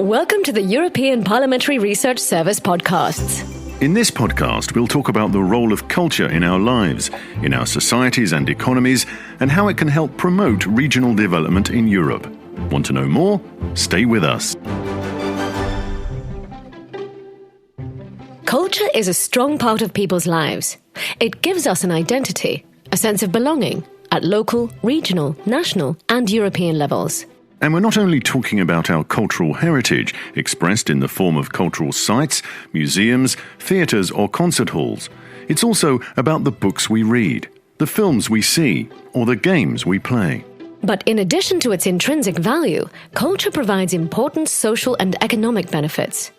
Welcome to the European Parliamentary Research Service podcasts. In this podcast, we'll talk about the role of culture in our lives, in our societies and economies, and how it can help promote regional development in Europe. Want to know more? Stay with us. Culture is a strong part of people's lives. It gives us an identity, a sense of belonging, at local, regional, national, and European levels. And we're not only talking about our cultural heritage, expressed in the form of cultural sites, museums, theatres or concert halls. It's also about the books we read, the films we see, or the games we play. But in addition to its intrinsic value, culture provides important social and economic benefits.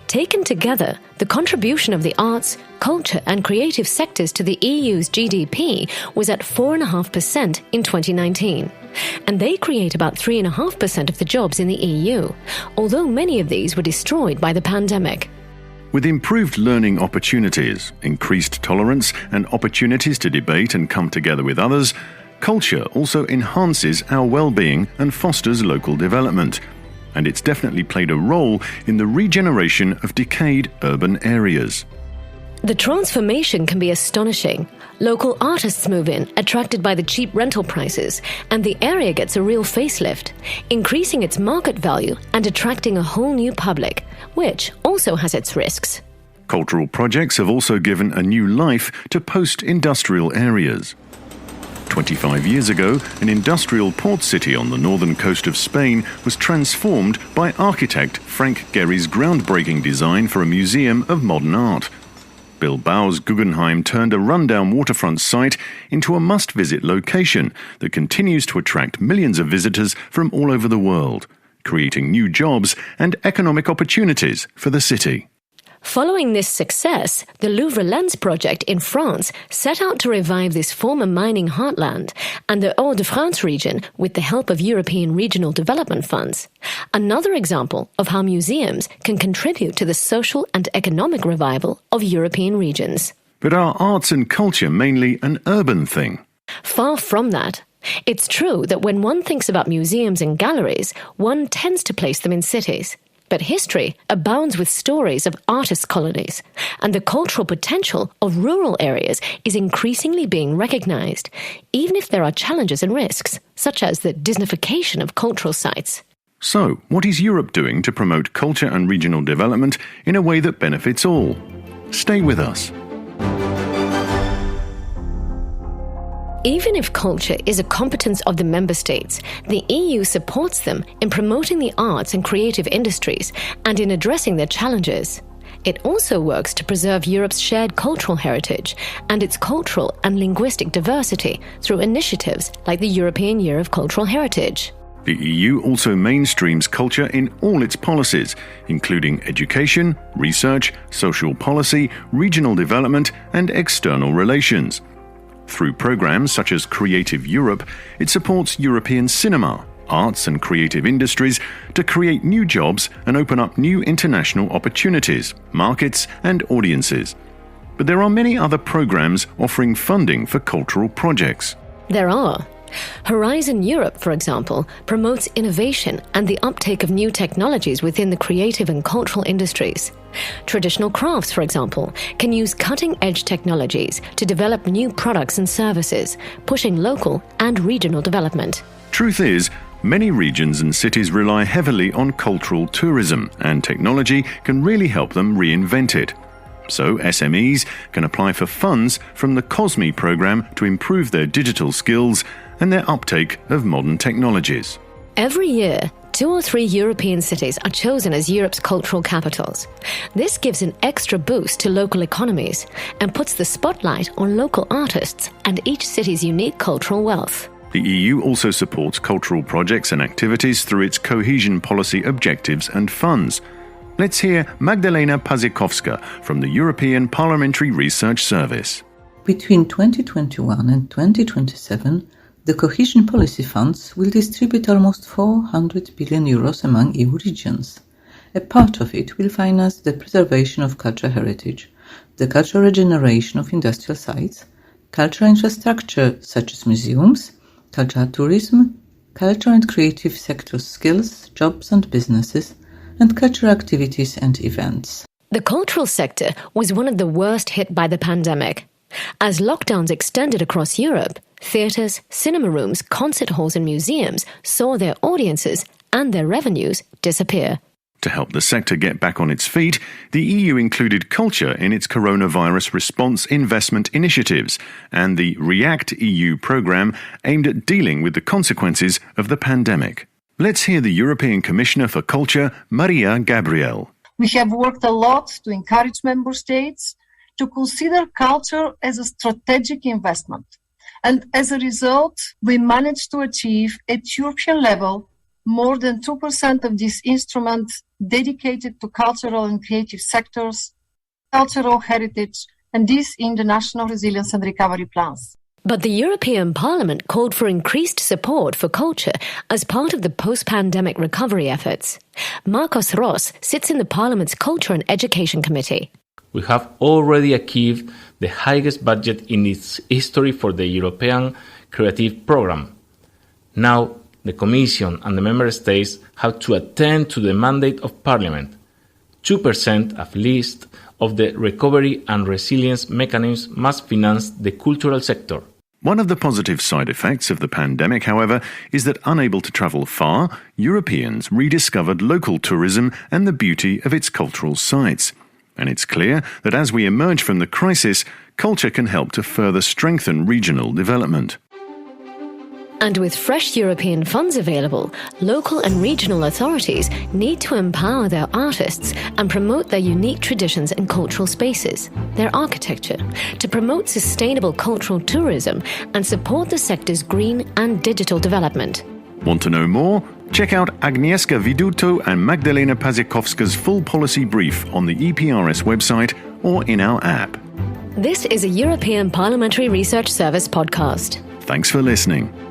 Taken together, the contribution of the arts, culture and creative sectors to the EU's GDP was at 4.5% in 2019. And they create about 3.5% of the jobs in the EU, although many of these were destroyed by the pandemic. With improved learning opportunities, increased tolerance and opportunities to debate and come together with others, culture also enhances our well-being and fosters local development. And it's definitely played a role in the regeneration of decayed urban areas. The transformation can be astonishing. Local artists move in, attracted by the cheap rental prices, and the area gets a real facelift, increasing its market value and attracting a whole new public, which also has its risks. Cultural projects have also given a new life to post-industrial areas. 25 years ago, an industrial port city on the northern coast of Spain was transformed by architect Frank Gehry's groundbreaking design for a museum of modern art. Bilbao's Guggenheim turned a rundown waterfront site into a must-visit location that continues to attract millions of visitors from all over the world, creating new jobs and economic opportunities for the city. Following this success, the Louvre Lens project in France set out to revive this former mining heartland and the Hauts-de-France region with the help of European regional development funds. Another example of how museums can contribute to the social and economic revival of European regions. But are arts and culture mainly an urban thing? Far from that. It's true that when one thinks about museums and galleries, one tends to place them in cities. But history abounds with stories of artist colonies, and the cultural potential of rural areas is increasingly being recognized, even if there are challenges and risks, such as the Disneyfication of cultural sites. So, what is Europe doing to promote culture and regional development in a way that benefits all? Stay with us. Even if culture is a competence of the member states, the EU supports them in promoting the arts and creative industries and in addressing their challenges. It also works to preserve Europe's shared cultural heritage and its cultural and linguistic diversity through initiatives like the European Year of Cultural Heritage. The EU also mainstreams culture in all its policies, including education, research, social policy, regional development, and external relations. Through programs such as Creative Europe, it supports European cinema, arts and creative industries to create new jobs and open up new international opportunities, markets and audiences. But there are many other programs offering funding for cultural projects. There are. Horizon Europe, for example, promotes innovation and the uptake of new technologies within the creative and cultural industries. Traditional crafts, for example, can use cutting-edge technologies to develop new products and services, pushing local and regional development. Truth is, many regions and cities rely heavily on cultural tourism, and technology can really help them reinvent it. So SMEs can apply for funds from the COSME program to improve their digital skills and their uptake of modern technologies. Every year, 2 or 3 European cities are chosen as Europe's cultural capitals. This gives an extra boost to local economies and puts the spotlight on local artists and each city's unique cultural wealth. The EU also supports cultural projects and activities through its cohesion policy objectives and funds. Let's hear Magdalena Pazikowska from the European Parliamentary Research Service. Between 2021 and 2027, the cohesion policy funds will distribute almost 400 billion euros among EU regions. A part of it will finance the preservation of cultural heritage, the cultural regeneration of industrial sites, cultural infrastructure such as museums, cultural tourism, cultural and creative sector skills, jobs and businesses, and cultural activities and events. The cultural sector was one of the worst hit by the pandemic. As lockdowns extended across Europe, theatres, cinema rooms, concert halls and museums saw their audiences and their revenues disappear. To help the sector get back on its feet, the EU included culture in its coronavirus response investment initiatives and the REACT EU programme aimed at dealing with the consequences of the pandemic. Let's hear the European Commissioner for Culture, Maria Gabriel. We have worked a lot to encourage member states to consider culture as a strategic investment. And as a result, we managed to achieve at European level more than 2% of this instrument dedicated to cultural and creative sectors, cultural heritage, and this in the national resilience and recovery plans. But the European Parliament called for increased support for culture as part of the post-pandemic recovery efforts. Marcos Ros sits in the Parliament's Culture and Education Committee. We have already achieved the highest budget in its history for the European Creative Programme. Now, the Commission and the Member States have to attend to the mandate of Parliament. 2% at least of the recovery and resilience mechanism must finance the cultural sector. One of the positive side effects of the pandemic, however, is that unable to travel far, Europeans rediscovered local tourism and the beauty of its cultural sites. And it's clear that as we emerge from the crisis, culture can help to further strengthen regional development. And with fresh European funds available, local and regional authorities need to empower their artists and promote their unique traditions and cultural spaces, their architecture, to promote sustainable cultural tourism and support the sector's green and digital development. Want to know more? Check out Agnieszka Widuto and Magdalena Pazikowska's full policy brief on the EPRS website or in our app. This is a European Parliamentary Research Service podcast. Thanks for listening.